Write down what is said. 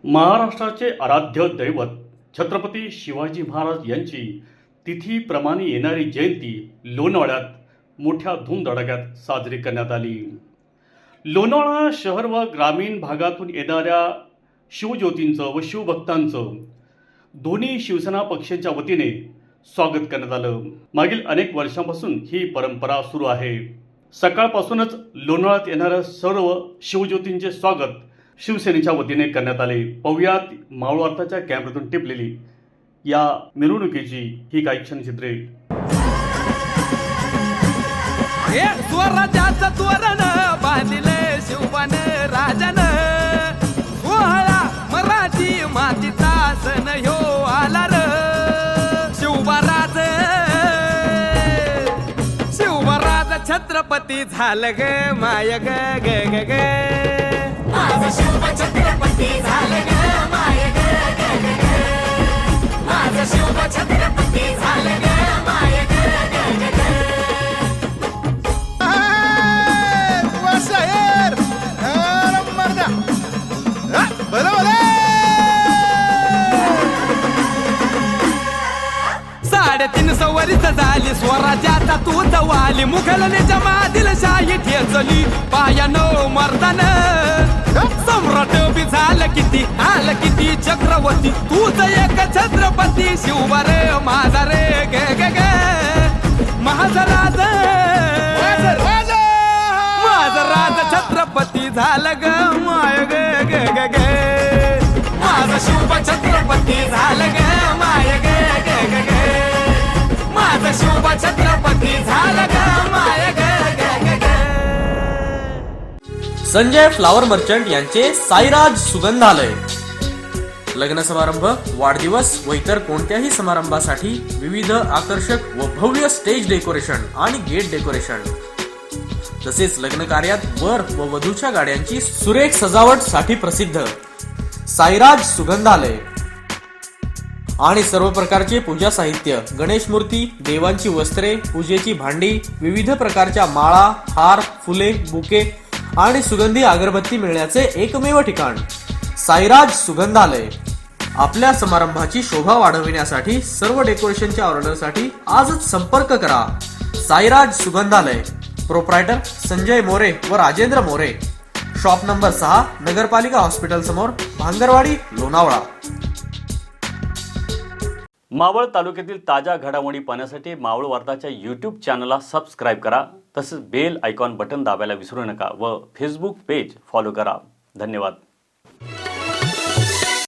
महाराष्ट्राचे आराध्य दैवत छत्रपती शिवाजी महाराज यांची तिथीप्रमाणे येणारी जयंती लोणावळ्यात मोठ्या धूमधडाक्यात साजरी करण्यात आली. लोणावळा शहर व ग्रामीण भागातून येणाऱ्या शिवज्योतींचं व शिवभक्तांचं दोन्ही शिवसेना पक्षांच्या वतीने स्वागत करण्यात आलं. मागील अनेक वर्षांपासून ही परंपरा सुरू आहे. सकाळपासूनच लोणावळ्यात येणाऱ्या सर्व शिवज्योतींचे स्वागत शिवसेनेच्या वतीने करण्यात आले. पाहुयात मावळ वार्ताच्या कॅमेऱ्यातून टिपलेली या मिरवणुकीची ही काही क्षणचित्रे. स्वराज्याचं तोरण बांधिले शिवबान राजन, सोहळा मराठी मातीचा सण ह्यो आला र. शिवबराज छत्रपती झालं ग माय ग ग ग ग. माझं शिव छत्रपती झालं ग माय ग ग ग ग. माझं शिव छत्रपती झालं ग माय ग ग ग ग. साडेतीन वर्ष झाली स्वराज्याचा तू जवाली, मुघलनेच्या मादिलशाही ठेचली पायानो मर्दान. सम्राट बी झालं किती, आलं किती चक्रवर्ती, तूच एक छत्रपती शिवबा रे माझा रे ग ग ग. माझा राज छत्रपती झालं ग माय ग ग ग ग. माझं शिव छत्रपती झालं ग माय ग ग ग ग. माझं शिव छत्रपती झालं ग माय ग ग ग ग. संजय फ्लावर मर्चंट यांचे साईराज सुगंधालय. लग्न समारंभ, वाढदिवस व इतर कोणत्याही समारंभासाठी विविध आकर्षक व भव्य स्टेज डेकोरेशन आणि गेट डेकोरेशन, तसेच लग्न कार्यात वर व वधूच्या गाड्यांची सुरेख सजावट साठी प्रसिद्ध साईराज सुगंधालय. आणि सर्व प्रकारचे पूजा साहित्य, गणेश मूर्ती, देवांची वस्त्रे, पूजेची भांडी, विविध प्रकारच्या माळा, हार, फुले, बुके आणि सुगंधी अगरबत्ती मिळण्याचे एकमेव ठिकाण साईराज सुगंधालय. आपल्या समारंभाची शोभा वाढविण्यासाठी सर्व डेकोरेशनच्या ऑर्डरसाठी आजच संपर्क करा. साईराज सुगंधालय. प्रोप्रायटर संजय मोरे व राजेंद्र मोरे. शॉप नंबर 6, नगरपालिका हॉस्पिटल समोर, भांगरवाडी, लोणावळा. मावळ तालुक्यातील ताज्या घडामोडी पाहण्यासाठी मावळ वार्ताच्या यूट्यूब चॅनलला सबस्क्राईब करा. तसेच बेल आयकॉन बटन दाबायला विसरू नका व फेसबुक पेज फॉलो करा. धन्यवाद.